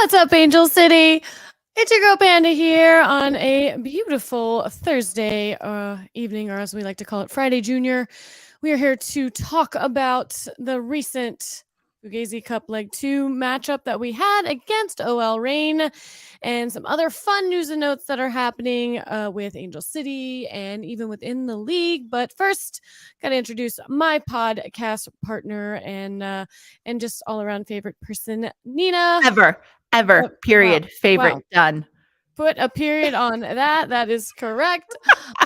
What's up, Angel City? It's your girl Panda here on a beautiful Thursday evening, or as we like to call it, Friday Junior. We are here to talk about the recent Fugazi Cup Leg 2 matchup that we had against OL Reign and some other fun news and notes that are happening with Angel City and even within the league. But first, got to introduce my podcast partner and just all around favorite person, Nina. Ever, Wow. period. Favorite, Wow. done. Put a period on that. That is correct.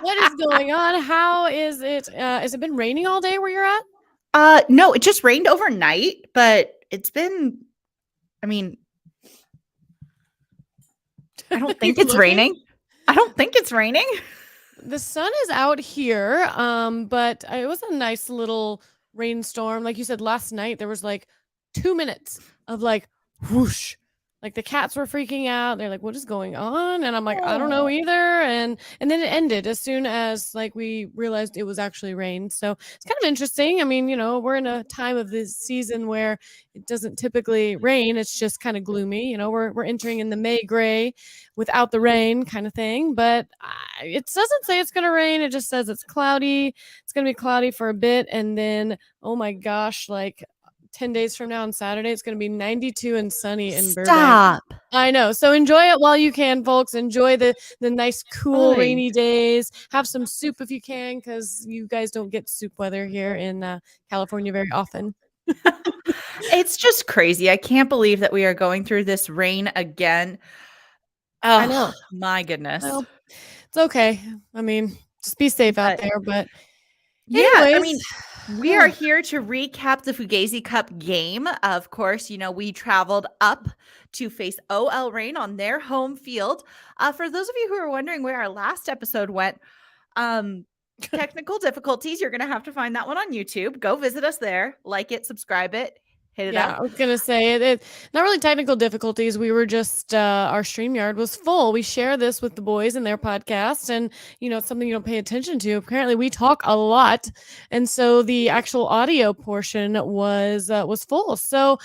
What is going on? How is it? Has it been raining all day where you're at? No, it just rained overnight, but it's been, I mean, I don't think it's raining. I don't think it's raining. The sun is out here, but it was a nice little rainstorm. Like you said, last night there was like 2 minutes of like whoosh. Like the cats were freaking out. They're like, "What is going on?" And I'm like, "I don't know either." And then it ended as soon as like we realized it was actually rain. So it's kind of interesting. I mean, we're in a time of this season where it doesn't typically rain. It's just kind of gloomy. We're entering in the May gray without the rain kind of thing. But it doesn't say it's going to rain. It just says it's cloudy. It's going to be cloudy for a bit, and then oh my gosh, like 10 days from now on Saturday, it's going to be 92 and sunny in Burbank. Stop. I know. So enjoy it while you can, folks. Enjoy the nice, cool, rainy days. Have some soup if you can, because you guys don't get soup weather here in California very often. It's just crazy. I can't believe that we are going through this rain again. Oh, I know. My goodness. Well, it's okay. I mean, just be safe out there. But yeah, anyways, I mean, we are here to recap the Fugazi Cup game. Of course, we traveled up to face OL Reign on their home field. For those of you who are wondering where our last episode went, technical difficulties, you're going to have to find that one on YouTube. Go visit us there. Like it, subscribe it. Hit it up. I was going to say it not really technical difficulties. We were just our StreamYard was full. We share this with the boys in their podcast, and it's something you don't pay attention to. Apparently we talk a lot, and so the actual audio portion was full. So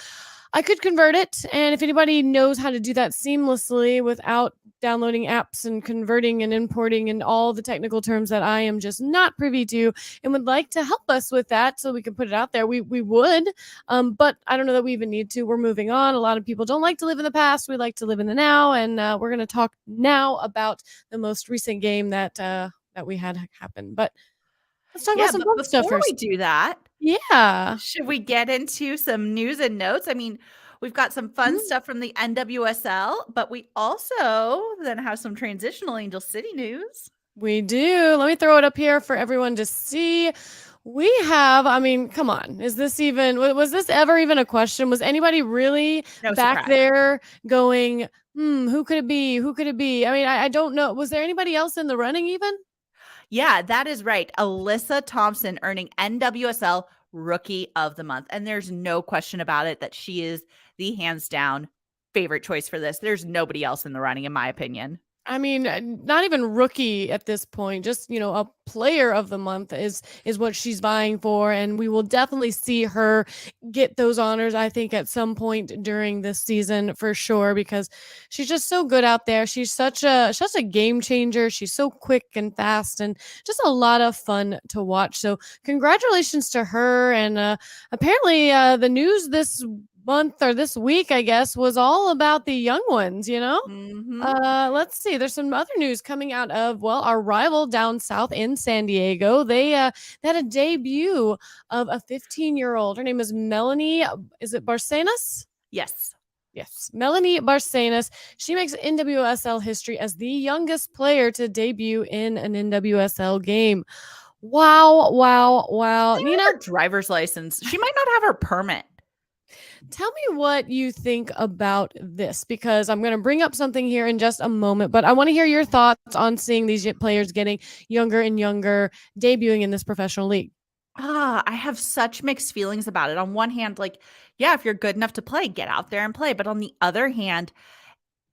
I could convert it, and if anybody knows how to do that seamlessly without downloading apps and converting and importing and all the technical terms that I am just not privy to and would like to help us with that so we can put it out there, we would. But I don't know that we even need to. We're moving on. A lot of people don't like to live in the past. We like to live in the now, and we're going to talk now about the most recent game that we had happen. But let's talk about some fun stuff first. Before we do that, should we get into some news and notes? I mean, we've got some fun stuff from the NWSL, but we also then have some transitional Angel City news. We do. Let me throw it up here for everyone to see. We have, I mean, come on. Was this ever even a question? Was anybody really back there going, who could it be? Who could it be? I mean, I don't know. Was there anybody else in the running even? Yeah, that is right. Alyssa Thompson earning NWSL Rookie of the Month. And there's no question about it that she is the hands down favorite choice for this. There's nobody else in the running, in my opinion. I mean, not even rookie at this point, just, a player of the month is what she's vying for. And we will definitely see her get those honors, I think, at some point during this season for sure, because she's just so good out there. She's such a game changer. She's so quick and fast and just a lot of fun to watch. So congratulations to her. And apparently the news this month or this week, I guess, was all about the young ones, Let's see. There's some other news coming out of, our rival down south in San Diego. They had a debut of a 15-year-old. Her name is Melanie. Is it Barcenas? Yes. Melanie Barcenas. She makes NWSL history as the youngest player to debut in an NWSL game. Wow. Nina, her driver's license. She might not have her permit. Tell me what you think about this, because I'm going to bring up something here in just a moment, but I want to hear your thoughts on seeing these players getting younger and younger, debuting in this professional league. I have such mixed feelings about it. On one hand, if you're good enough to play, get out there and play. But on the other hand,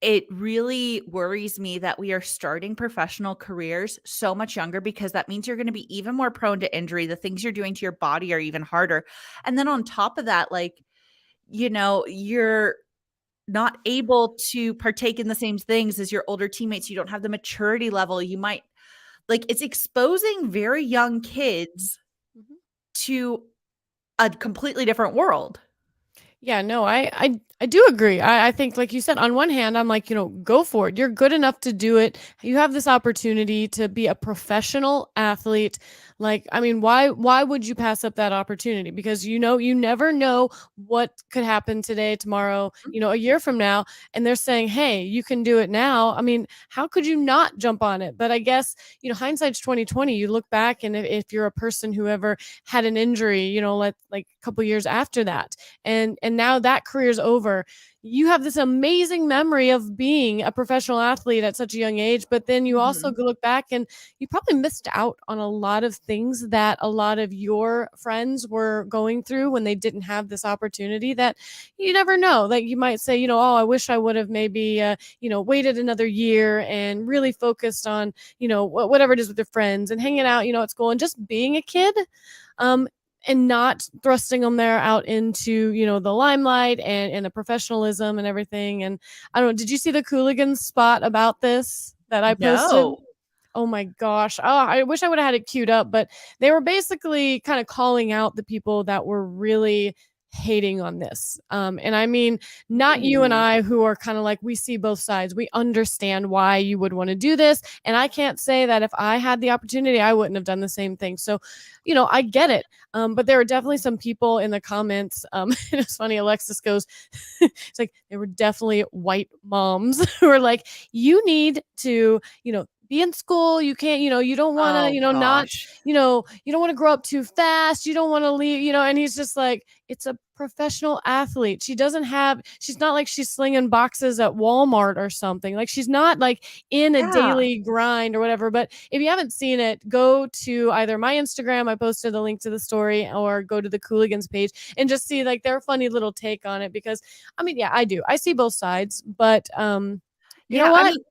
it really worries me that we are starting professional careers so much younger, because that means you're going to be even more prone to injury. The things you're doing to your body are even harder. And then on top of that, you're not able to partake in the same things as your older teammates. You don't have the maturity level. You might like it's exposing very young kids Mhm. to a completely different world. Yeah, no, I do agree. I think, like you said, on one hand, I'm like, go for it. You're good enough to do it. You have this opportunity to be a professional athlete. Like, I mean, why would you pass up that opportunity? Because you never know what could happen today, tomorrow, a year from now. And they're saying, hey, you can do it now. I mean, how could you not jump on it? But I guess, hindsight's 2020. You look back, and if you're a person who ever had an injury, like a couple years after that, and now that career's over, you have this amazing memory of being a professional athlete at such a young age, but then you also Mhm. look back and you probably missed out on a lot of things that a lot of your friends were going through when they didn't have this opportunity, that you never know. Like, you might say, oh, I wish I would have maybe waited another year and really focused on whatever it is with your friends and hanging out at school and just being a kid, um, and not thrusting them there out into the limelight and the professionalism and everything. And I don't know, did you see the Cooligans spot about this that I posted? No. Oh my gosh. Oh, I wish I would have had it queued up, but they were basically kind of calling out the people that were really hating on this. And I mean, not you and Ooh. I, who are kind of like, we see both sides. We understand why you would want to do this. And I can't say that if I had the opportunity, I wouldn't have done the same thing. So, I get it. But there were definitely some people in the comments. It's funny. Alexis goes, it's like, there were definitely white moms who were like, you need to, be in school. You can't, you don't want to, Oh not, gosh. you don't want to grow up too fast. You don't want to leave, and he's just like, it's a professional athlete. She's not like she's slinging boxes at Walmart or something. Like, she's not like in a Yeah. daily grind or whatever. But if you haven't seen it, go to either my Instagram, I posted a link to the story, or go to the Cooligans page and just see like their funny little take on it. Because I mean, yeah, I do. I see both sides, but you know Yeah, I what? mean,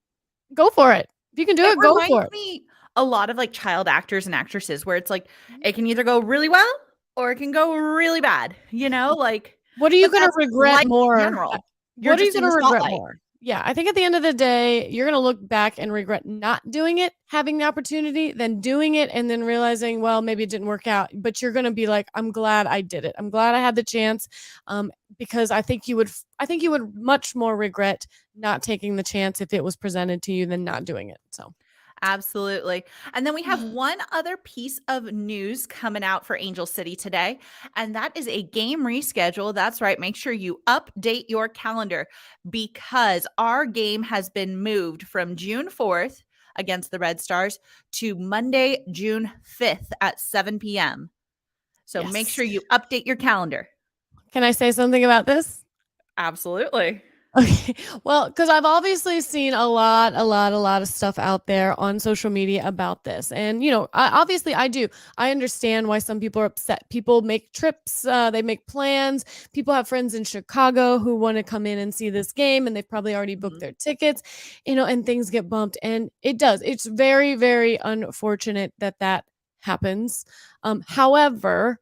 Go for it. If you can do it it, go reminds for it. me a lot of like child actors and actresses where it's like Mhm. it can either go really well or it can go really bad, like What are you but gonna that's regret life in more? general. You're What are you just in gonna the regret spotlight. more? Yeah, I think at the end of the day, you're gonna look back and regret not doing it, having the opportunity, than doing it and then realizing, well, maybe it didn't work out. But you're gonna be like, I'm glad I did it. I'm glad I had the chance. Because I think you would much more regret not taking the chance if it was presented to you than not doing it. So Absolutely. And then we have one other piece of news coming out for Angel City today, and that is a game reschedule. That's right. Make sure you update your calendar because our game has been moved from June 4th against the Red Stars to Monday, June 5th at 7 p.m. So make yes. sure you update your calendar. Can I say something about this? Absolutely. Okay. Well, because I've obviously seen a lot of stuff out there on social media about this. And, obviously I do. I understand why some people are upset. People make trips, they make plans. People have friends in Chicago who want to come in and see this game, and they've probably already booked Mhm. their tickets, and things get bumped. And it does. It's very, very unfortunate that that happens. However,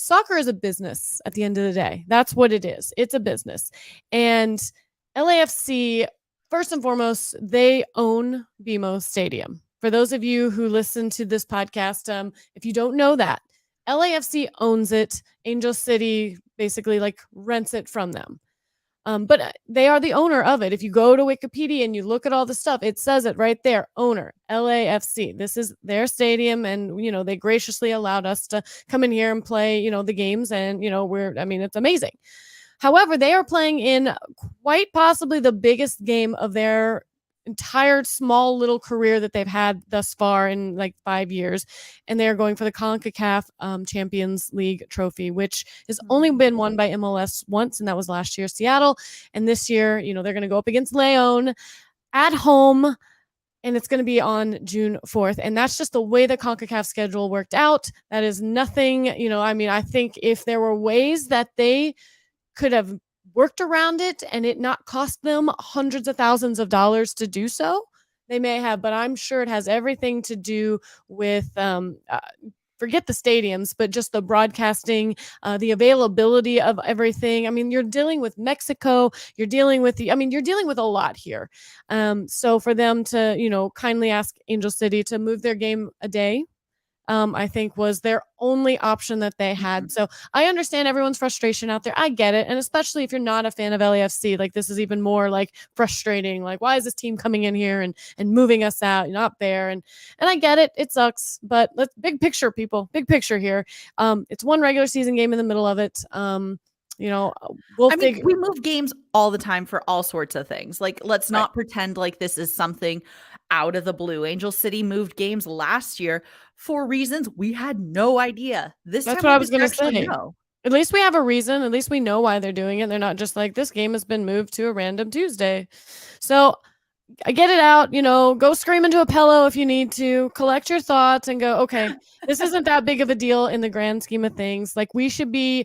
soccer is a business at the end of the day. That's what it is. It's a business. And LAFC, first and foremost, they own BMO Stadium. For those of you who listen to this podcast, if you don't know that, LAFC owns it. Angel City basically like rents it from them. But they are the owner of it. If you go to Wikipedia and you look at all the stuff, it says it right there. Owner, LAFC. This is their stadium, and they graciously allowed us to come in here and play, the games, and it's amazing. However, they are playing in quite possibly the biggest game of their entire small little career that they've had thus far in like 5 years. And they are going for the CONCACAF Champions League trophy, which has only Mhm. been won by MLS once, and that was last year, Seattle. And this year, they're going to go up against Leon at home, and it's going to be on June 4th. And that's just the way the CONCACAF schedule worked out. That is nothing, I think if there were ways that they could have worked around it and it not cost them hundreds of thousands of dollars to do so, they may have. But I'm sure it has everything to do with forget the stadiums, but just the broadcasting, the availability of everything. I mean, you're dealing with Mexico, you're dealing with you're dealing with a lot here. So for them to, kindly ask Angel City to move their game a day, I think was their only option that they had. Mhm. So I understand everyone's frustration out there. I get it. And especially if you're not a fan of LAFC, like this is even more like frustrating. Like, why is this team coming in here and moving us out? You're not there. And I get it. It sucks. But let's big picture, people. Big picture here. It's one regular season game in the middle of it. We'll I mean, figure. we move games all the time for all sorts of things. Like, let's Right. not pretend like this is something out of the blue. Angel City moved games last year for reasons we had no idea. This That's time what we I was just gonna actually say. know. At least we have a reason. At least we know why they're doing it. They're not just like this game has been moved to a random Tuesday. So I get it out, go scream into a pillow if you need to, collect your thoughts and go, okay, this isn't that big of a deal in the grand scheme of things. Like we should be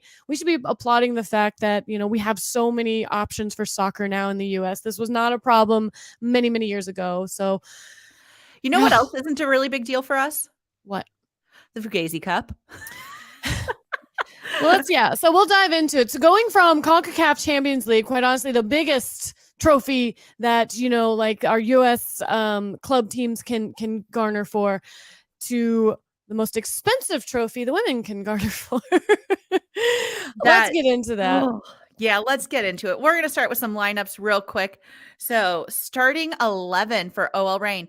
applauding the fact that, we have so many options for soccer now in the US. This was not a problem many, many years ago. So You know what else isn't a really big deal for us? what? The Fugazi Cup. Well, so we'll dive into it. So going from CONCACAF Champions League, quite honestly, the biggest trophy that, like our US club teams can garner for, to the most expensive trophy the women can garner for. Let's get into that. Oh, yeah, let's get into it. We're going to start with some lineups real quick. So, starting 11 for OL Reign.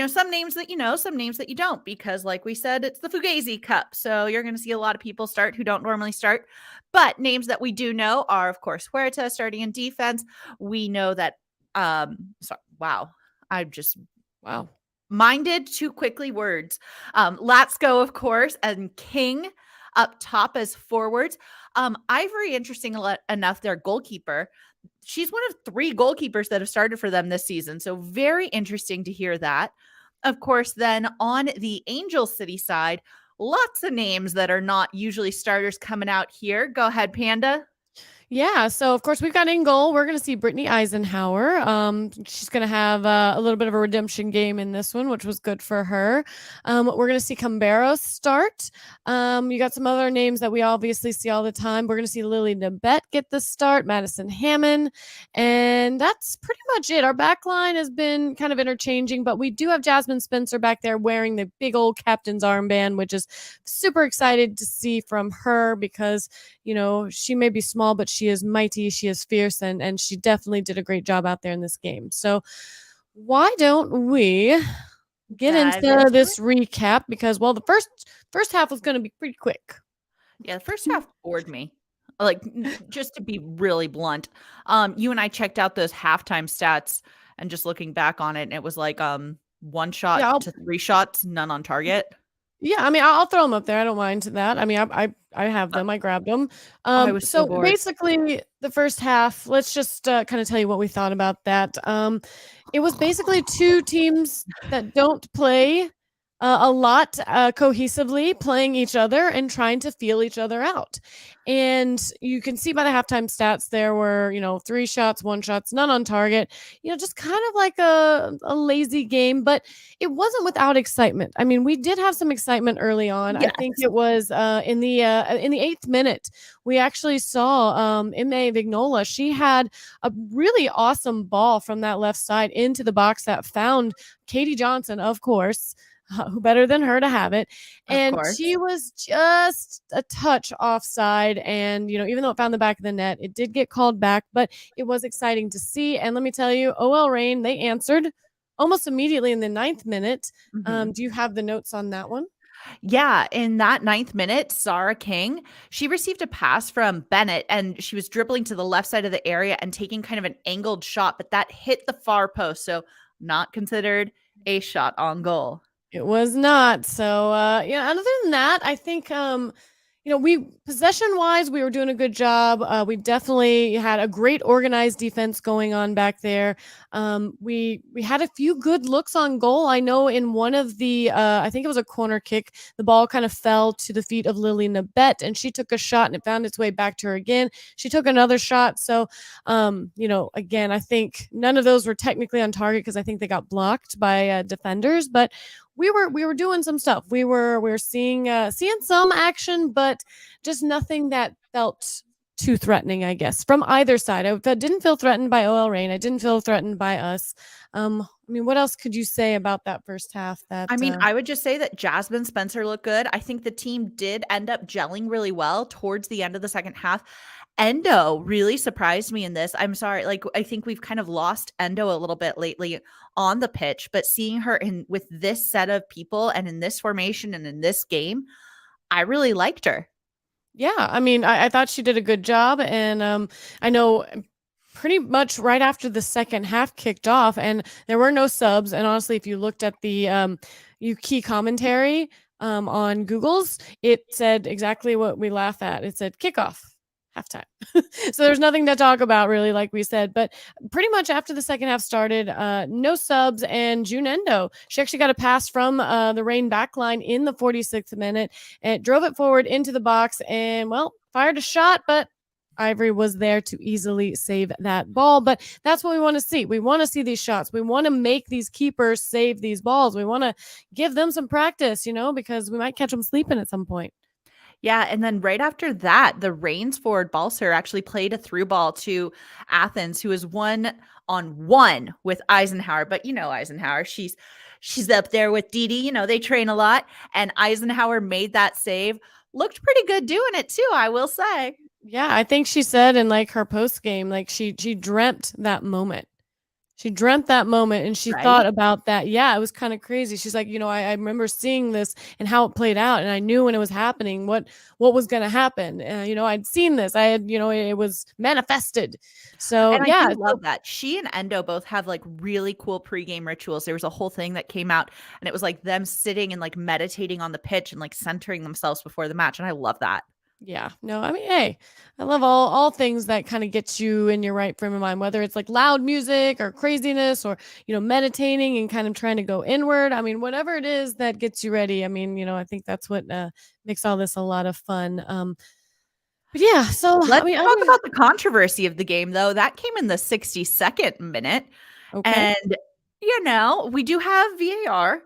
Some names that you know, some names that you don't, because like we said, it's the Fugazi Cup. So, you're going to see a lot of people start who don't normally start. But names that we do know are, of course, Huerta starting in defense. We know that, wow, I'm just Wow. minded too quickly words. Latsko, of course, and King up top as forwards. Ivory, interesting enough, their goalkeeper. She's one of 3 goalkeepers that have started for them this season. So very interesting to hear that. Of course, then on the Angel City side, lots of names that are not usually starters coming out here. Go ahead, Panda. Yeah, so of course we've got in goal. We're going to see Brittany Eisenhower. She's going to have a little bit of a redemption game in this one, which was good for her. We're going to see Camberos start. You got some other names that we obviously see all the time. We're going to see Lily Nabet get the start, Madison Hammond, and that's pretty much it. Our back line has been kind of interchanging, but we do have Jasmine Spencer back there wearing the big old captain's armband, which is super excited to see from her because she may be small, but she is mighty, she is fierce, and she definitely did a great job out there in this game. So why don't we get Dive into into this it. recap? Because the first half was going to be pretty quick. Yeah, the first half bored me. Like, just to be really blunt. You and I checked out those halftime stats and just looking back on it, and it was like 1 shot Yeah, to 3 shots, none on target. I mean, I'll throw them up there. I don't mind that. I mean, I have them. I grabbed them. I was so So bored. basically, the first half. Let's just kind of tell you what we thought about that. It was basically 2 teams that don't play a lot cohesively, playing each other and trying to feel each other out. And you can see by the halftime stats there were 3 shots, 1 shots, none on target. Just kind of like a lazy game, but it wasn't without excitement. I mean, we did have some excitement early on. I think Yes. it was in the 8th minute we actually saw Ime Vignola. She had a really awesome ball from that left side into the box that found Katie Johnson, of course. Who better than her to have it? Of And course. she was just a touch offside. And, even though it found the back of the net, it did get called back, but it was exciting to see. And let me tell you, OL Reign, they answered almost immediately in the 9th minute. Mhm. Do you have the notes on that one? Yeah, in that 9th minute, Sarah King, she received a pass from Bennett, and she was dribbling to the left side of the area and taking kind of an angled shot, but that hit the far post, so not considered a shot on goal. It was not. So, other than that, I think, we possession-wise, we were doing a good job. We definitely had a great organized defense going on back there. We had a few good looks on goal. I know in one of the, I think it was a corner kick, the ball kind of fell to the feet of Lily Nabet, and she took a shot, and it found its way back to her again. She took another shot. So, again, I think none of those were technically on target because I think they got blocked by defenders, but we were doing some stuff. We were seeing some action, but just nothing that felt too threatening, I guess, from either side. Didn't feel threatened by OL Reign. I didn't feel threatened by us. I mean, what else could you say about that first half? That I mean, I would just say that Jasmine Spencer looked good. I think the team did end up gelling really well towards the end of the second half. Endo really surprised me in this. I'm sorry, like I think we've kind of lost Endo a little bit lately on the pitch, but seeing her in with this set of people and in this formation and in this game, I really liked her. Yeah, I mean, I thought she did a good job, and I know pretty much right after the second half kicked off, and there were no subs. And honestly, if you looked at the key commentary on Google's, it said exactly what we laugh at. It said kickoff, halftime. So there's nothing to talk about really, like we said. But pretty much after the second half started, no subs, and June Endo, she actually got a pass from the Reign backline in the 46th minute, and it drove it forward into the box, and well, fired a shot, but Ivory was there to easily save that ball. But that's what we want to see. We want to see these shots. We want to make these keepers save these balls. We want to give them some practice, because we might catch them sleeping at some point. Yeah, and then right after that, the Reigns forward Balser actually played a through ball to Athens, who is 1-on-1 with Eisenhower. But you know Eisenhower, she's up there with Dee Dee. They train a lot, and Eisenhower made that save. Looked pretty good doing it too, I will say. Yeah, I think she said in like her post game, like she dreamt that moment. She dreamt that moment, and she thought Right? about that. Yeah, it was kind of crazy. She's like, I remember seeing this and how it played out, and I knew when it was happening what was going to happen. I'd seen this. I had, it was manifested. So And I yeah, do love that. She and Endo both have like really cool pregame rituals. There was a whole thing that came out, and it was like them sitting and like meditating on the pitch and like centering themselves before the match. And I love that. yeah, no, I mean, hey, I love all things that kind of gets you in your right frame of mind, whether it's like loud music or craziness or meditating and kind of trying to go inward. I mean, whatever it is that gets you ready. I mean, I think that's what makes all this a lot of fun. But yeah, so I Let's mean, talk about the controversy of the game, though. That came in the 62nd minute. okay. And, we do have VAR,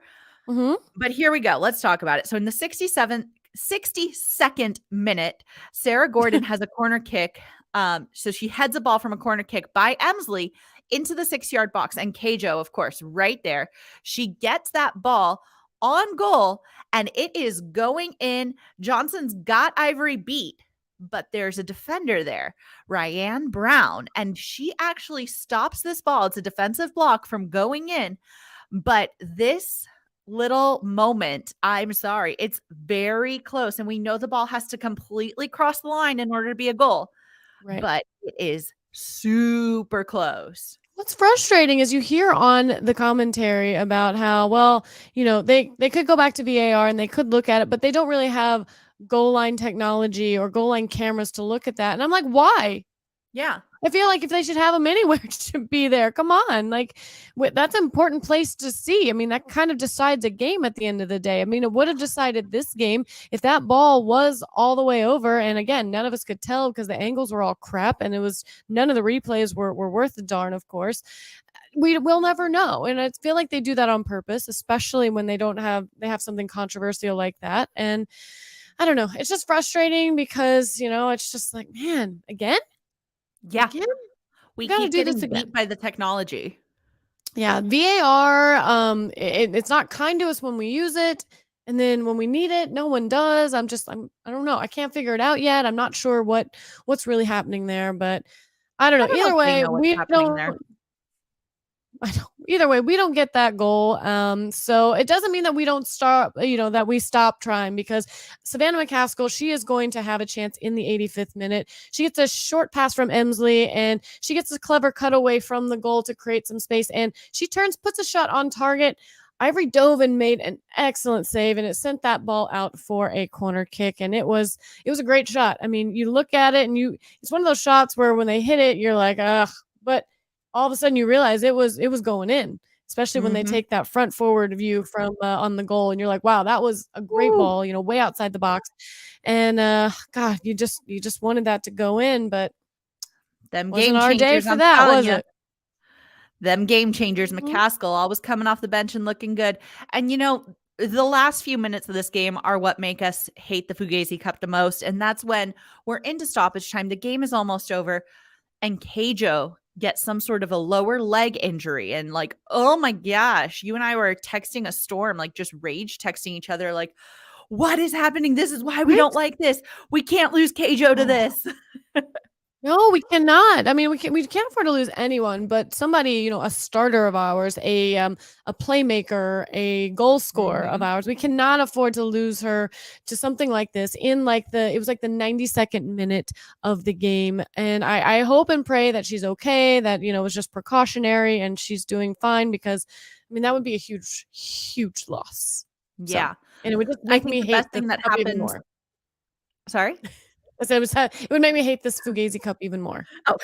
Mm-hmm. but here we go. Let's talk about it. So in the 62nd minute, Sarah Gordon has a corner kick. So she heads a ball from a corner kick by Emsley into the 6-yard box. And Keijo, of course, right there. She gets that ball on goal, and it is going in. Johnson's got Ivory beat, but there's a defender there, Ryan Brown, and she actually stops this ball. It's a defensive block from going in, but this little moment, I'm sorry, it's very close, and we know the ball has to completely cross the line in order to be a goal, Right. but it is super close. What's frustrating is you hear on the commentary about how, well, they could go back to VAR and they could look at it, but they don't really have goal line technology or goal line cameras to look at that. And I'm like, why? Yeah. I feel like if they should have them anywhere to be there, come on. Like, that's an important place to see. I mean, that kind of decides a game at the end of the day. I mean, it would have decided this game if that ball was all the way over. And again, none of us could tell because the angles were all crap, and none of the replays were worth a darn, of course. We'll never know. And I feel like they do that on purpose, especially when they have something controversial like that. And I don't know. It's just frustrating because, it's just like, man, again? Yeah. Again? We Gotta keep do getting this again. beat by the technology. Yeah, VAR, it's not kind to us when we use it, and then when we need it, no one does. I don't know. I can't figure it out yet. I'm not sure what's really happening there, but I don't I know. don't know Either if they way, know what's we happening there. don't either way, we don't get that goal. So it doesn't mean that we don't stop, that we stop trying, because Savannah McCaskill, she is going to have a chance in the 85th minute. She gets a short pass from Emsley, and she gets a clever cutaway from the goal to create some space, and she puts a shot on target. Ivory dove and made an excellent save, and it sent that ball out for a corner kick, and it was a great shot. I mean, you look at it and it's one of those shots where when they hit it, you're like, ugh, but all of a sudden you realize it was going in, especially when they Mhm. take that front forward view from on the goal, and you're like, wow, that was a great Woo. ball, way outside the box. And God, you just wanted that to go in, but Them wasn't game our day changers, for I'm that, telling was you. it? Them game changers, Mhm. McCaskill always coming off the bench and looking good. And the last few minutes of this game are what make us hate the Fugazi Cup the most. And that's when we're into stoppage time. The game is almost over, and Keijo gets some sort of a lower leg injury. And like, oh my gosh, you and I were texting a storm, like just rage texting each other, like, what is happening? This is why we Right? don't like this. We can't lose Keijo to this. No, we cannot. I mean, we can't afford to lose anyone, but somebody, a starter of ours, a playmaker, a goal scorer of Mhm. ours. We cannot afford to lose her to something like this in it was like the 92nd minute of the game. And I hope and pray that she's okay, that, it was just precautionary and she's doing fine, because I mean that would be a huge, huge loss. So, Yeah. and it would just I make think me the best hate this thing that cup even happens. more. Sorry? It would make me hate this Fugazi Cup even more. Oh.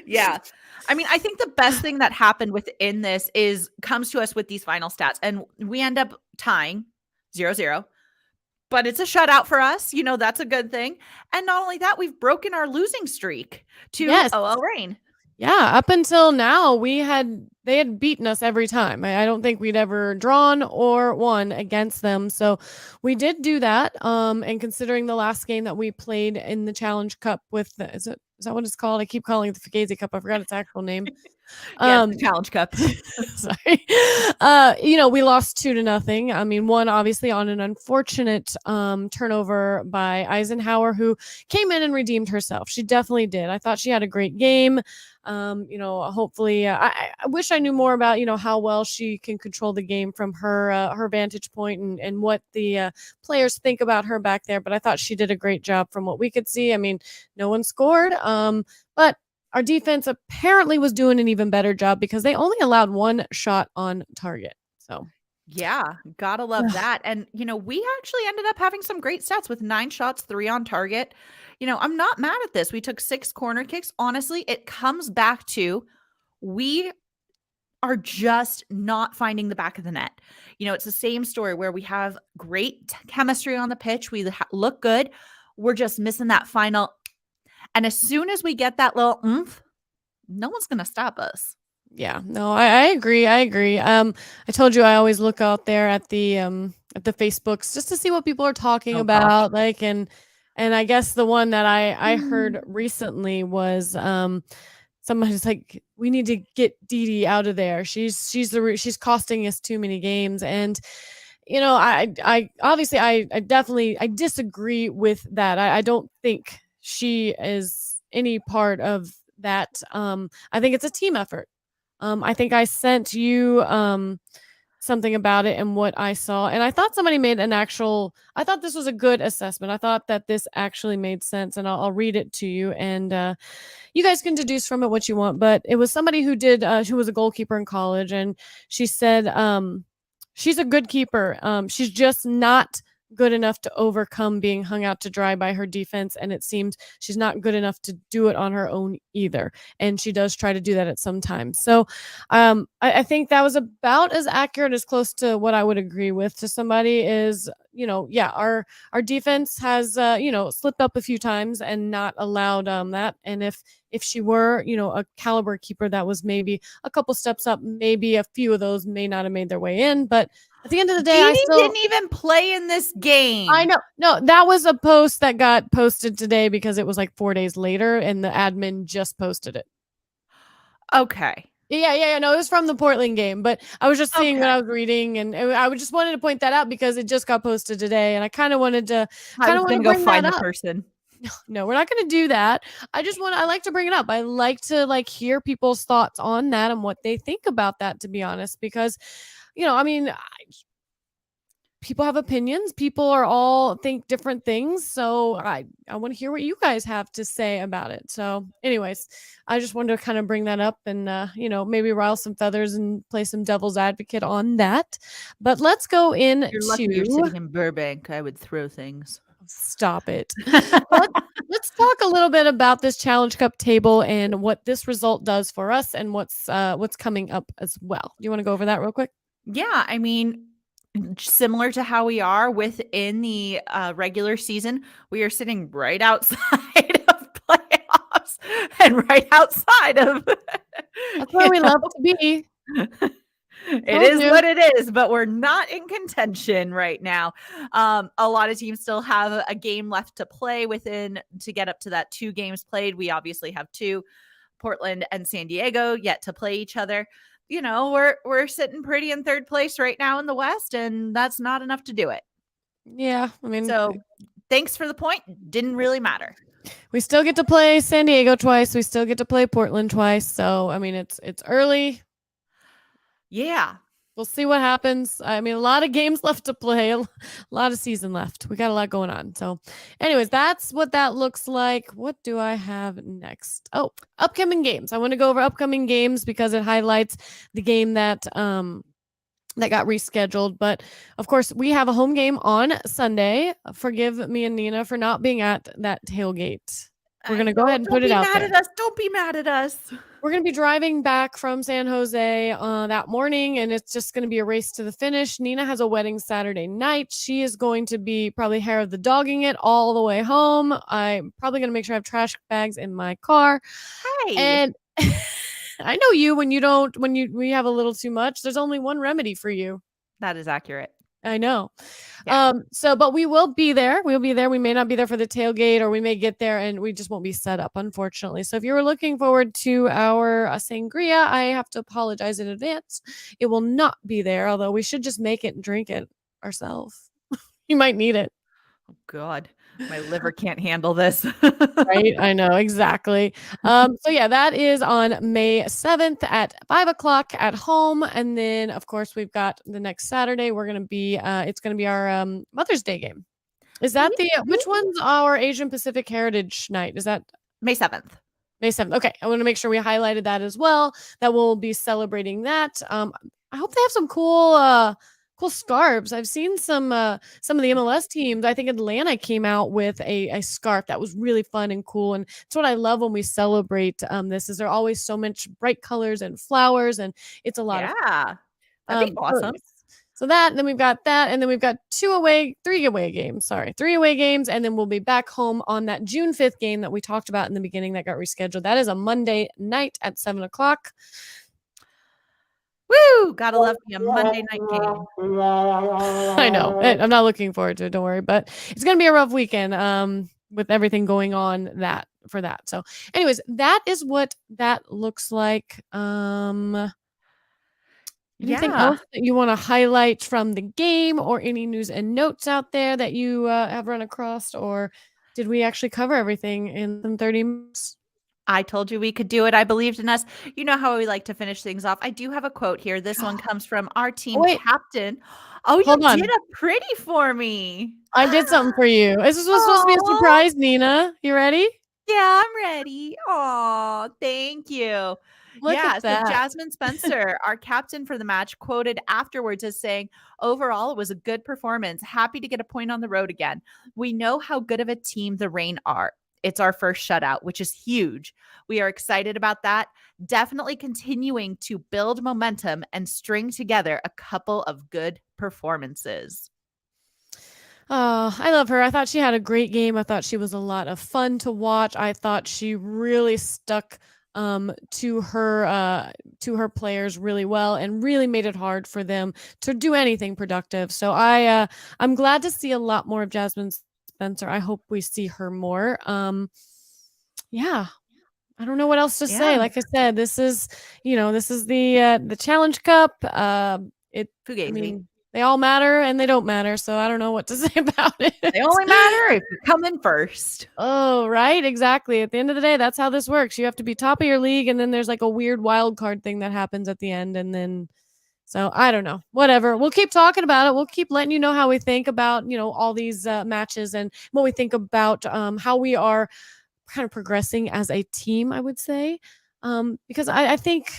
Yeah. I mean, I think the best thing that happened within this is comes to us with these final stats, and we end up tying 0-0. But it's a shutout for us. That's a good thing. And not only that, we've broken our losing streak to Yes. OL Reign. Yeah, up until now, they had beaten us every time. I don't think we'd ever drawn or won against them. So we did do that. And considering the last game that we played in the Challenge Cup with is that what it's called? I keep calling it the Fugazi Cup. I forgot its actual name. Yes, the Um, Challenge Cup. sorry. We lost 2-0. I mean, one obviously on an unfortunate turnover by Eisenhower, who came in and redeemed herself. She definitely did. I thought she had a great game. Hopefully, I wish I knew more about how well she can control the game from her vantage point, and what the players think about her back there. But I thought she did a great job from what we could see. I mean, no one scored, but our defense apparently was doing an even better job, because they only allowed one shot on target. So Yeah, gotta love that. And, we actually ended up having some great stats with 9 shots, 3 on target. I'm not mad at this. We took 6 corner kicks. Honestly, it comes back to we are just not finding the back of the net. It's the same story where we have great chemistry on the pitch. We look good. We're just missing that final. And as soon as we get that little oomph, no one's going to stop us. yeah, no, I agree. I agree. I told you I always look out there at the Facebooks just to see what people are talking Oh gosh. about. And I guess the one that I Mm. heard recently was somebody's like, we need to get Dee Dee out of there. She's costing us too many games. And I obviously I definitely I disagree with that. I don't think she is any part of that. I think it's a team effort. I think I sent you something about it and what I saw, and I thought somebody made I thought this was a good assessment. I thought that this actually made sense, and I'll read it to you, and you guys can deduce from it what you want. But it was somebody who was a goalkeeper in college, and she said she's a good keeper. She's just not good enough to overcome being hung out to dry by her defense, and it seems she's not good enough to do it on her own either. And she does try to do that at some times. So I think that was about as accurate, as close to what I would agree with to somebody is, yeah, our defense has slipped up a few times and not allowed that. And if she were, a caliber keeper that was maybe a couple steps up, maybe a few of those may not have made their way in. But at the end of the day, Dee Dee didn't even play in this I game. know. No, that was a post that got posted today because it was like 4 days later and the admin just posted it. Okay. Yeah. No, it was from the Portland game, but I was just seeing what Okay. I was reading, and I just wanted to point that out because it just got posted today, and I kind of I was want to gonna go bring that find the up. person. No, we're not going to do that. I like to bring it up. I like to hear people's thoughts on that and what they think about that, to be honest, because I mean, people have opinions. People are all think different things. So I want to hear what you guys have to say about it. So anyways, I just wanted to kind of bring that up and maybe rile some feathers and play some devil's advocate on that. But let's go You're lucky into you're sitting in Burbank. I would throw things. stop it. Let's talk a little bit about this Challenge Cup table and what this result does for us and what's coming up as well. Do you want to go over that real quick? Yeah, I mean, similar to how we are within the regular season, we are sitting right outside of playoffs and right outside of, That's where we love to be. It Told is you. what it is, but we're not in contention right now. A lot of teams still have a game left to play within to get up to that 2 games played. We obviously have 2, Portland and San Diego, yet to play each other. We're sitting pretty in 3rd place right now in the West, and that's not enough to do it. Yeah, I mean, So, thanks for the point. Didn't really matter. we still get to play San Diego twice. We still get to play Portland twice. So, I mean, it's early. Yeah. We'll see what happens. I mean, a lot of games left to play, a lot of season left. We got a lot going on. So, anyways, that's what that looks like. What do I have next? Oh, upcoming games. I want to go over upcoming games because it highlights the game that got rescheduled. But of course, we have a home game on Sunday. Forgive me and Nina for not being at that tailgate. We're going to go ahead and put it out there. Don't be mad at us. We're going to be driving back from San Jose that morning, and it's just going to be a race to the finish. Nina has a wedding Saturday night. She is going to be probably hair of the dogging it all the way home. I'm probably going to make sure I have trash bags in my car. Hey. And I know you when we have a little too much, there's only one remedy for you. That is accurate. I know. Yeah. But we will be there. We'll be there. We may not be there for the tailgate, or we may get there and we just won't be set up, unfortunately. So if you were looking forward to our sangria, I have to apologize in advance. It will not be there, although we should just make it and drink it ourselves. You might need it. Oh, God. My liver can't handle this. Right? I know, exactly. So yeah, that is on May 7th at 5:00 at home. And then of course we've got the next Saturday. We're gonna be it's gonna be our Mother's Day game. Is that which one's our Asian Pacific Heritage Night? Is that May 7th? May 7th? Okay. I want to make sure we highlighted that as well. That we'll be celebrating that. I hope they have some cool scarves. I've seen some of the MLS teams. I think Atlanta came out with a scarf that was really fun and cool. And it's what I love when we celebrate this is there are always so much bright colors and flowers, and it's a lot of fun. That'd be awesome. So that, and then we've got that, and then we've got 3 away games. Sorry, 3 away games, and then we'll be back home on that June 5th game that we talked about in the beginning that got rescheduled. That is a Monday night at 7:00. Woo! Gotta love me a Monday night game. I know. I'm not looking forward to it. Don't worry. But it's going to be a rough weekend with everything going on for that. So anyways, that is what that looks like. Anything else that you want to highlight from the game, or any news and notes out there that you have run across, or did we actually cover everything in 30 minutes? I told you we could do it. I believed in us. You know how we like to finish things off. I do have a quote here. This one comes from our team captain. Oh, you did a pretty for me. I did something for you. This was supposed to be a surprise, Nina. You ready? Yeah, I'm ready. Oh, thank you. Look at that. So Jasmine Spencer, our captain for the match, quoted afterwards as saying, "Overall, it was a good performance. Happy to get a point on the road again. We know how good of a team the Reign are. It's our first shutout, which is huge. We are excited about that. Definitely continuing to build momentum and string together a couple of good performances." Oh, I love her. I thought she had a great game. I thought she was a lot of fun to watch. I thought she really stuck to her players really well, and really made it hard for them to do anything productive. So I'm glad to see a lot more of Jasmine Spencer. I hope we see her more. Yeah. I don't know what else to say. Like I said, this is the Challenge Cup. Fugazi. I mean, they all matter and they don't matter, so I don't know what to say about it. They only matter if you come in first. Oh, right, exactly. At the end of the day, that's how this works. You have to be top of your league, and then there's like a weird wild card thing that happens at the end, and then so I don't know. Whatever. We'll keep talking about it. We'll keep letting you know how we think about all these matches, and what we think about how we are kind of progressing as a team, I would say. Because I think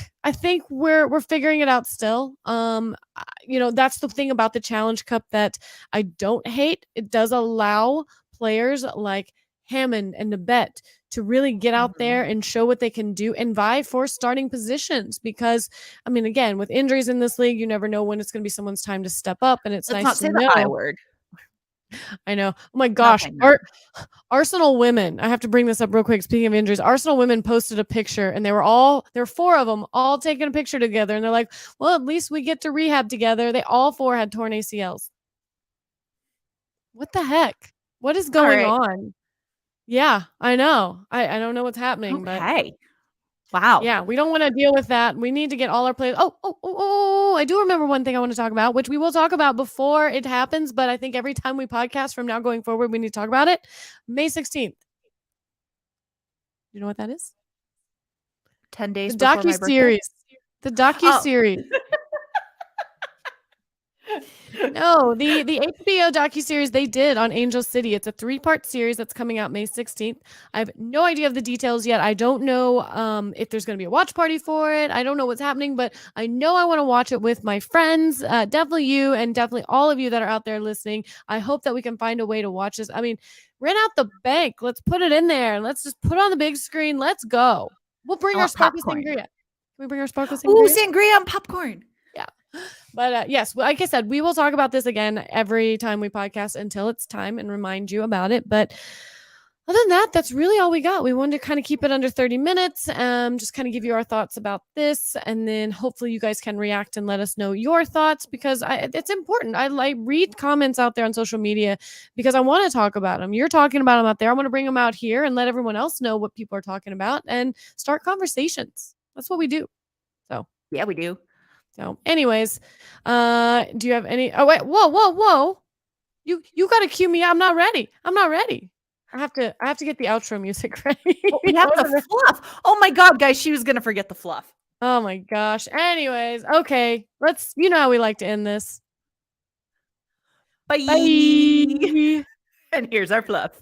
we're figuring it out still. That's the thing about the Challenge Cup that I don't hate. It does allow players like Hammond and Nabet to really get out there and show what they can do and vie for starting positions. Because, I mean, again, with injuries in this league, you never know when it's going to be someone's time to step up, and it's Let's nice not to say know. the I word. I know. Oh my gosh. Nothing. Arsenal women. I have to bring this up real quick. Speaking of injuries, Arsenal women posted a picture and there were 4 of them all taking a picture together. And they're like, well, at least we get to rehab together. They all 4 had torn ACLs. What the heck? What is All going right. on? Yeah, I know. I don't know what's happening, but Okay. Wow. yeah, we don't want to deal with that. We need to get all our players. Oh, I do remember one thing I want to talk about, which we will talk about before it happens. But I think every time we podcast from now going forward, we need to talk about it. May 16th. You know what that is? 10 days The before my birthday. docuseries. The docuseries. No, the HBO docuseries they did on Angel City. It's a 3-part series that's coming out May 16th. I have no idea of the details yet. I don't know if there's going to be a watch party for it. I don't know what's happening, but I know I want to watch it with my friends. Definitely you and definitely all of you that are out there listening. I hope that we can find a way to watch this. I mean, rent out the bank. Let's put it in there. Let's just put it on the big screen. Let's go. We'll bring our sparkling sangria. Can we bring our sparkling sangria? Ooh, sangria and popcorn. Yeah. But yes, like I said, we will talk about this again every time we podcast until it's time and remind you about it. But other than that, that's really all we got. We wanted to kind of keep it under 30 minutes, just kind of give you our thoughts about this. And then hopefully you guys can react and let us know your thoughts because it's important. I read comments out there on social media because I want to talk about them. You're talking about them out there. I want to bring them out here and let everyone else know what people are talking about and start conversations. That's what we do. So yeah, we do. So, anyways, do you have any? Oh wait, whoa! You gotta cue me. I'm not ready. I have to get the outro music ready. Oh, we have the fluff. Oh my god, guys, she was gonna forget the fluff. Oh my gosh. Anyways, okay, you know how we like to end this. Bye. Bye. And here's our fluff.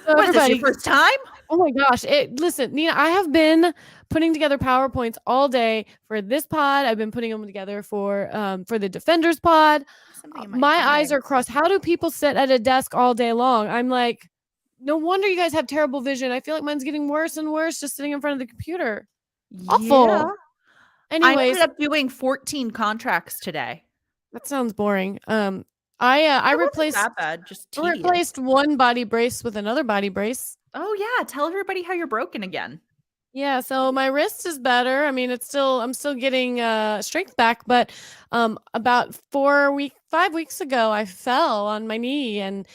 So what is this, your first time? Oh my gosh. Listen, Nina, I have been putting together PowerPoints all day for this pod. I've been putting them together for the Defenders pod. My eyes are crossed. How do people sit at a desk all day long? I'm like, no wonder you guys have terrible vision. I feel like mine's getting worse and worse just sitting in front of the computer. Awful. Yeah. Anyways, I ended up doing 14 contracts today. That sounds boring. I replaced that bad, just replaced one body brace with another body brace. Oh yeah, tell everybody how you're broken again. Yeah, so my wrist is better. I mean, I'm still getting strength back, but about 5 weeks ago, I fell on my knee and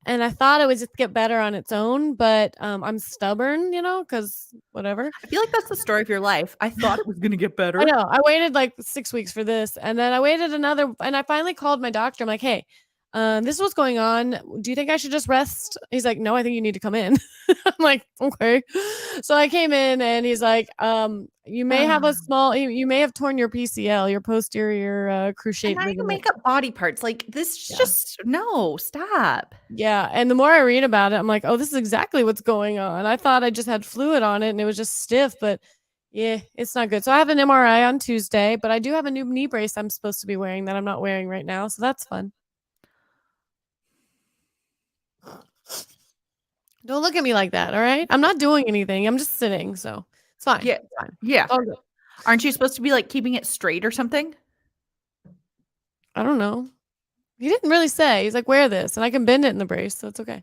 I thought it would just get better on its own, but I'm stubborn, because whatever. I feel like that's the story of your life. I thought it was going to get better. I know. I waited like 6 weeks for this, and then I waited another, and I finally called my doctor. I'm like, hey, this is what's going on. Do you think I should just rest? He's like, no, I think you need to come in. I'm like, okay. So I came in and he's like, you may have you may have torn your PCL, your posterior cruciate ligament. And I make up body parts. Like this just, no, stop. Yeah. And the more I read about it, I'm like, oh, this is exactly what's going on. I thought I just had fluid on it and it was just stiff, but yeah, it's not good. So I have an MRI on Tuesday, but I do have a new knee brace I'm supposed to be wearing that I'm not wearing right now. So that's fun. Don't look at me like that, all right? I'm not doing anything. I'm just sitting, so it's fine. Yeah, it's fine. Yeah. It's all good. Aren't you supposed to be like keeping it straight or something? I don't know. He didn't really say. He's like, wear this, and I can bend it in the brace, so it's okay.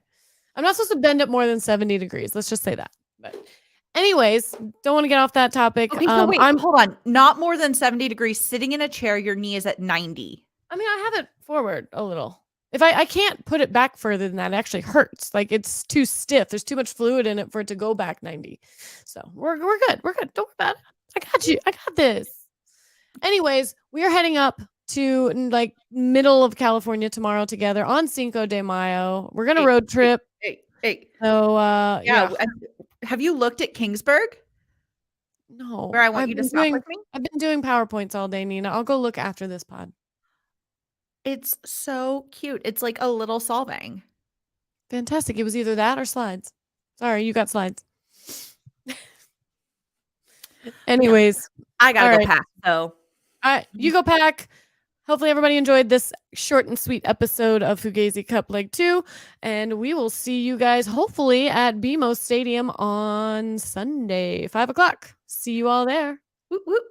I'm not supposed to bend it more than 70 degrees. Let's just say that. But anyways, don't want to get off that topic. Okay, so wait, hold on. Not more than 70 degrees. Sitting in a chair, your knee is at 90. I mean, I have it forward a little. If I can't put it back further than that, it actually hurts. Like it's too stiff. There's too much fluid in it for it to go back 90. So we're good. We're good. Don't worry about it. I got you. I got this. Anyways, we are heading up to like middle of California tomorrow together on Cinco de Mayo. We're gonna road trip. Hey. So yeah. Have you looked at Kingsburg? No. Where I want you to stop with me? I've been doing PowerPoints all day, Nina. I'll go look after this pod. It's so cute. It's like a little Solvang. Fantastic. It was either that or slides. Sorry, you got slides. Anyways. I gotta go pack, so. All right, you go pack. Hopefully everybody enjoyed this short and sweet episode of Fugazi Cup Leg 2. And we will see you guys hopefully at BMO Stadium on Sunday, 5 o'clock. See you all there. Whoop, whoop.